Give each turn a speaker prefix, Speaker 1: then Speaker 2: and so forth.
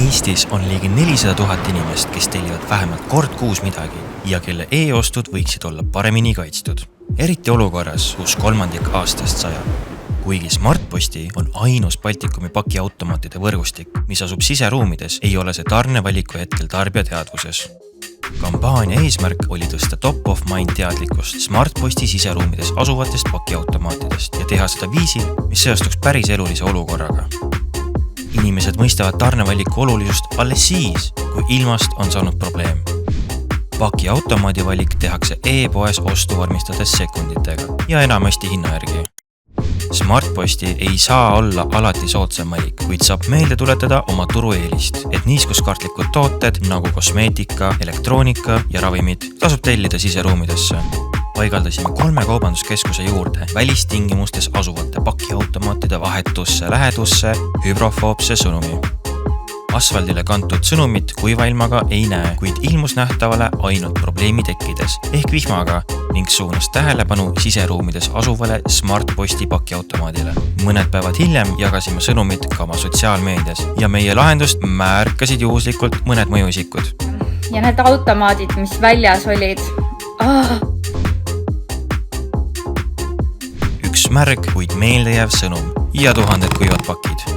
Speaker 1: Eestis on ligi 400 000 inimest, kes tellivad vähemalt kord kuus midagi ja kelle e-ostud võiksid olla paremini kaitstud. Eriti olukorras, kus kolmandik aastast sajab. Kuigi Smartposti on ainus Baltikumi pakiautomaatide võrgustik, mis asub siseruumides, ei ole see tarnevaliku hetkel tarbija teadvuses. Kampaania eesmärk oli tõsta top of mind teadlikkust Smartposti siseruumides asuvatest pakiautomaatidest ja teha seda viisil, mis seostuks päris elulise olukorraga. Inimesed mõistavad tarnevaliku olulisust alles siis, kui ilmast on saanud probleem. Pakiautomaadi valik tehakse e-poes ostu vormistades sekunditega ja enamasti hinna järgi. Smartposti ei saa olla alati soodsam valik, kuid saab meelde tuletada oma turueelist, et niiskuskartlikud tooted nagu kosmeetika, elektroonika ja ravimid tasub tellida siseruumidesse. Paigaldasime 3 kaubanduskeskuse juurde välistingimustes asuvate pakiautomaatide vahetusse lähedusse hüdrofoobse sõnumi. Asfaldile kantud sõnumit kuiva ilmaga ei näe, kuid ilmus nähtavale ainult probleemi tekkides ehk vihmaga ning suunas tähelepanu siseruumides asuvale Smartposti pakiautomaadile. Mõned päevad hiljem jagasime sõnumit ka oma sotsiaalmeedias ja meie lahendust märkasid juhuslikult mõned mõjuisikud.
Speaker 2: Ja need automaadid, mis väljas olid.
Speaker 1: Üks märg, kuid meeldejääv sõnum ja tuhanded kuivad pakid.